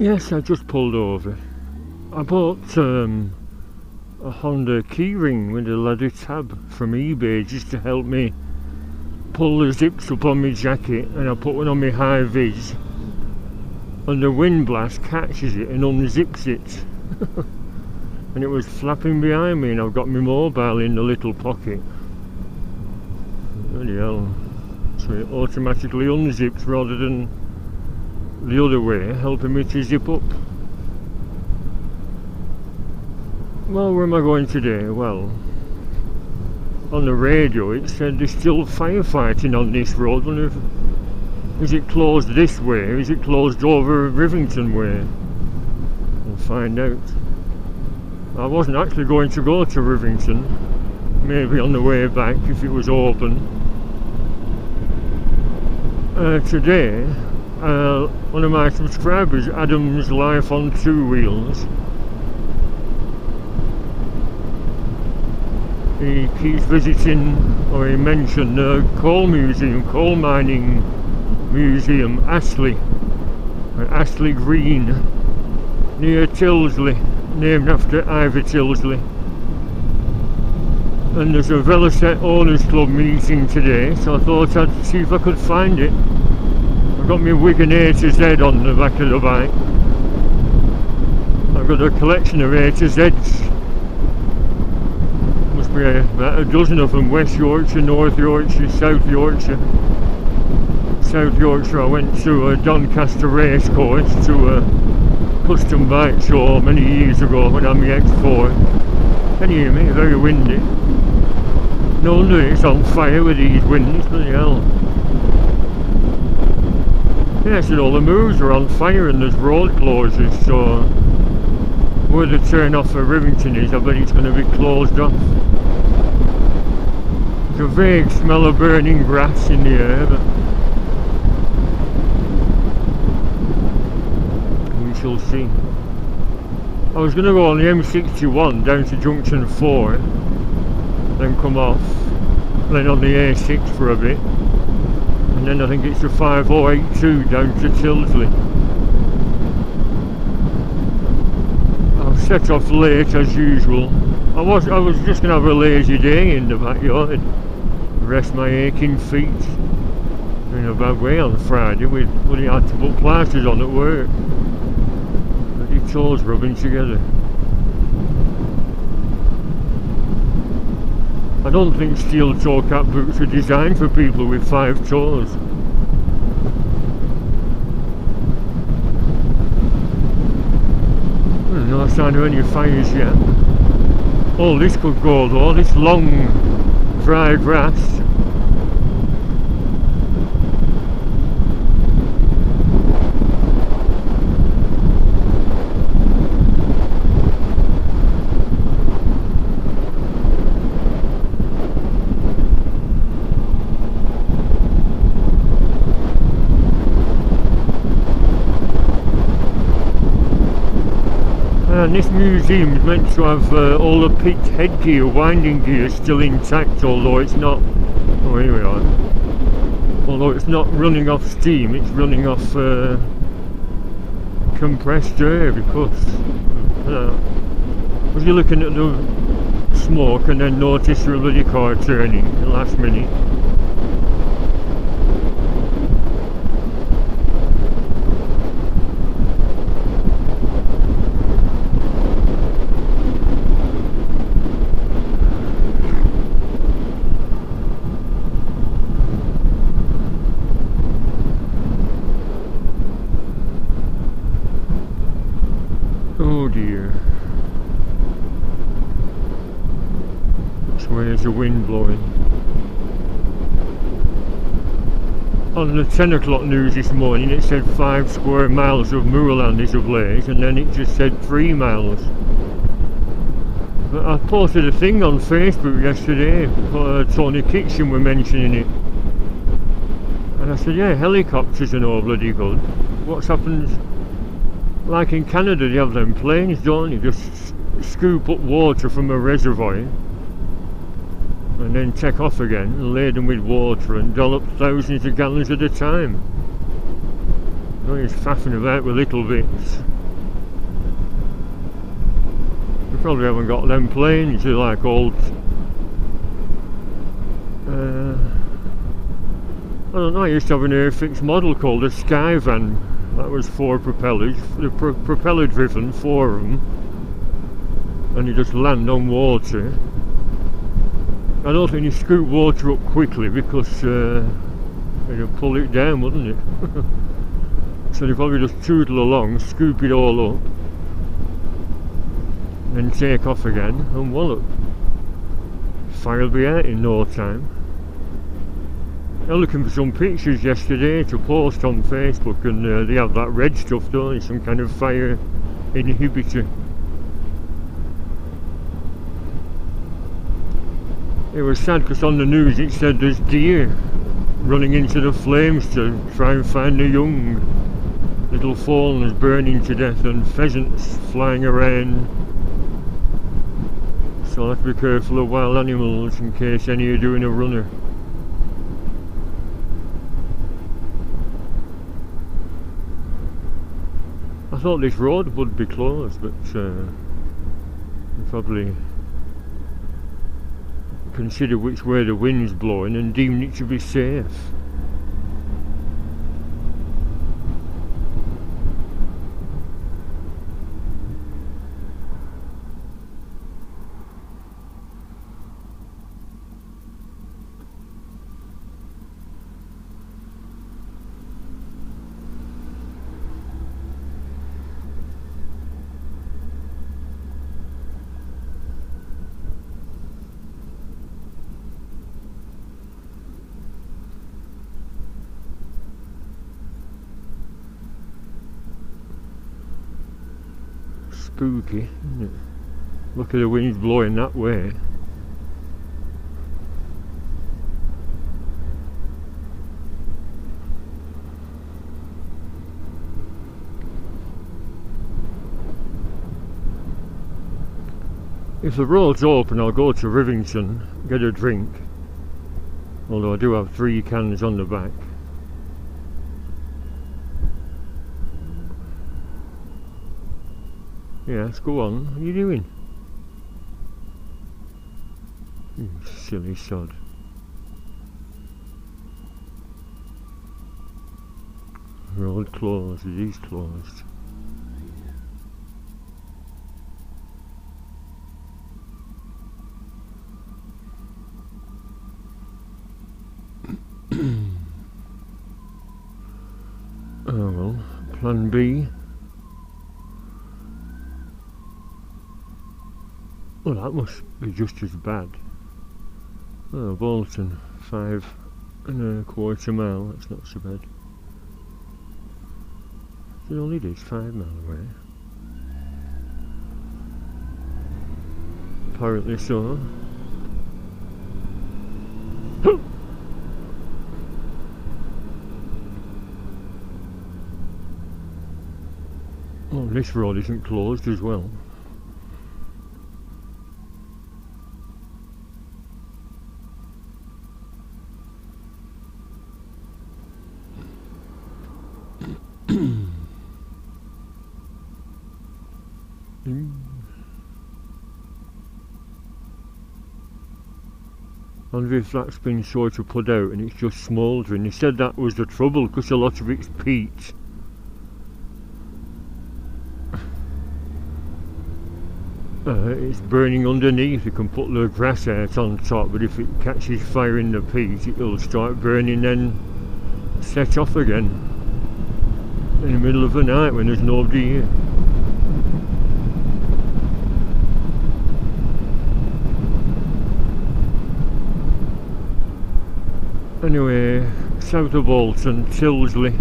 Yes, I just pulled over. I bought a Honda keyring with a leather tab from eBay just to help me pull the zips up on my jacket, and I put one on my high vis and the wind blast catches it and unzips it. And it was flapping behind me, and I've got my mobile in the little pocket. Bloody hell. So it automatically unzips rather than the other way, helping me to zip up. Well, where am I going today? Well, on the radio it said there's still firefighting on this road. Wonder if, is it closed this way, or is it closed over Rivington way? We'll find out. I wasn't actually going to go to Rivington, maybe on the way back if it was open. Today, one of my subscribers, Adam's Life on Two Wheels, he keeps visiting, or he mentioned the coal museum, coal mining museum, Astley Green, near Tilsley, named after Ivor Tilsley. And there's a Velocet Owners Club meeting today, so I thought I'd see if I could find it. I've got my Wigan A to Z on the back of the bike. I've got a collection of A to Zs. Must be about a dozen of them. West Yorkshire, North Yorkshire, South Yorkshire. South Yorkshire I went to Doncaster Racecourse to a custom bike show many years ago when I'm the X4. Can you hear me? Very windy. No wonder it's on fire with these winds, bloody hell. Yeah, so all the moors are on fire and there's road closures, so where the turn off for Rivington is, I bet it's going to be closed off. There's a vague smell of burning grass in the air, but we shall see. I was going to go on the M61 down to junction 4, then come off, then on the A6 for a bit, and then I think it's the 5082 down to Tilsley. I've set off late as usual. I was just going to have a lazy day in the backyard, rest my aching feet. In a bad way on Friday, we had to put plasters on at work. Bloody toes rubbing together. I don't think steel toe cap boots are designed for people with 5 toes. No sign of any fires yet. Oh, this could go though, this long dry grass. And this museum is meant to have all the peat headgear, winding gear still intact, although it's not, oh here we are, although it's not running off steam, it's running off compressed air, because was you looking at the smoke and then notice the bloody car turning at the last minute. Oh dear. Which way is the wind blowing? On the 10 o'clock news this morning it said 5 square miles of moorland is ablaze, and then it just said 3 miles. But I posted a thing on Facebook yesterday, Tony Kitchen were mentioning it. And I said, yeah, helicopters are no bloody good. What's happened? Like in Canada they have them planes, don't they? Just scoop up water from a reservoir and then take off again and laden with water and dollop thousands of gallons at a time. No, he's faffing about with little bits. We probably haven't got them planes. They're like old. I don't know. I used to have an Airfix model called a Skyvan. That was 4 propellers. The propeller driven, 4 of them, and you just land on water. I don't think you scoop water up quickly because it'd pull it down, wouldn't it? So you probably just toodle along, scoop it all up, then take off again, and wallop. Fire will be out in no time. I was looking for some pictures yesterday to post on Facebook, and they have that red stuff, don't they? Some kind of fire inhibitor. It was sad because on the news it said there's deer running into the flames to try and find the young. Little fawns burning to death and pheasants flying around. So I'll have to be careful of wild animals in case any are doing a runner. I thought this road would be closed, but probably consider which way the wind's blowing and deemed it to be safe. Spooky, isn't it? Look at the wind blowing that way. If the road's open, I'll go to Rivington, get a drink. Although I do have 3 cans on the back. Yes, go on. What are you doing? You silly sod. Road closed. It is closed. Oh well, plan B. Well, that must be just as bad. Oh, Bolton, 5.25 miles, that's not so bad. It only is 5 miles away. Apparently so. Oh, this road isn't closed as well. I wonder if that's been sort of put out and it's just smouldering. He said that was the trouble because a lot of it's peat. It's burning underneath. You can put the grass out on top, but if it catches fire in the peat, it'll start burning then set off again in the middle of the night when there's nobody here. Anyway, south of Bolton, Tilsley.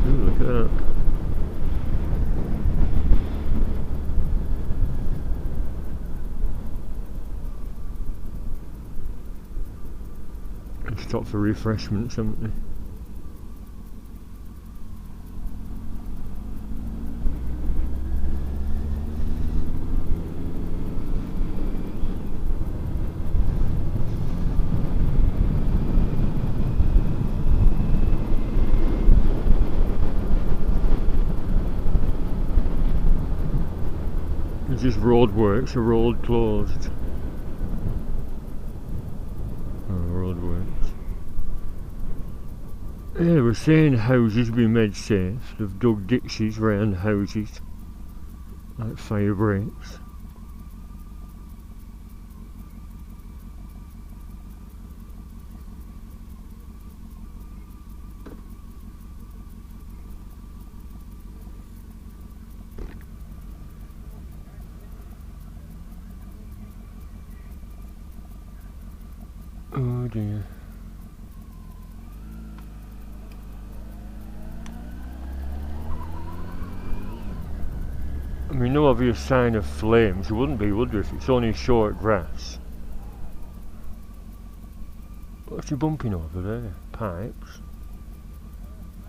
Ooh, look at that. Stop for refreshments, haven't they? just road works, a road closed. Oh, road works. Yeah, we're saying houses be made safe. They've dug ditches round houses, like fire breaks. Oh dear. I mean, no obvious sign of flames. There wouldn't be, would there, if it's only short grass? What's he bumping over there? Pipes?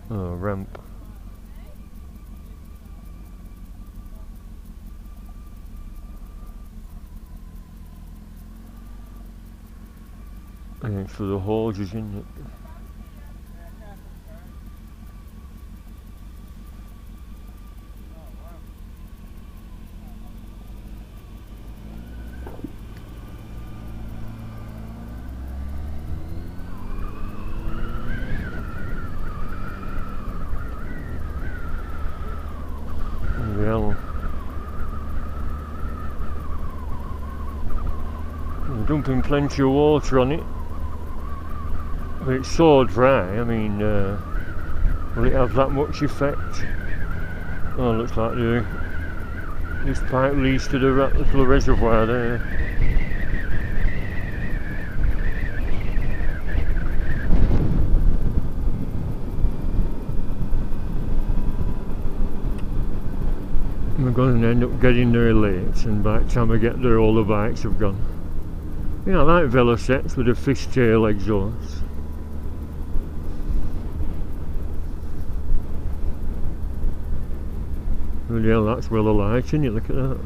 Oh, ramp. I think it's for the hoses, isn't it? Well, we're dumping plenty of water on it. But it's so dry, I mean, will it have that much effect? Oh, looks like this pipe leads to the little reservoir there. We're going to end up getting there late, and by the time I get there all the bikes have gone. Yeah, I like Velocets with a fishtail exhaust. Well, yeah, that's well alight, isn't it? Look at that.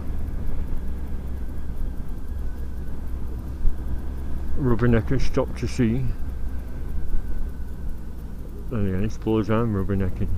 Rubbernecker stopped to see. Oh yeah, I suppose I'm rubbernecking.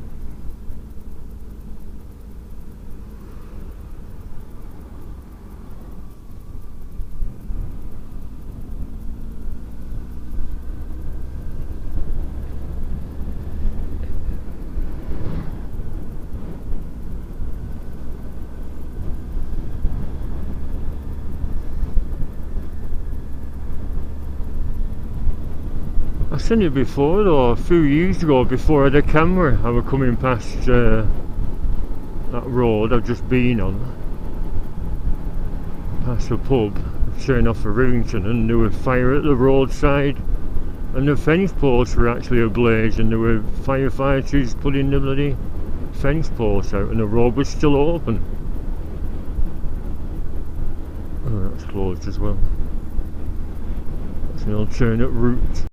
I've seen it before though, a few years ago before I had a camera. I was coming past that road I've just been on, past a pub, turning off for Rivington, and there was fire at the roadside and the fence posts were actually ablaze, and there were firefighters putting the bloody fence posts out and the road was still open. Oh, that's closed as well. That's an alternate route.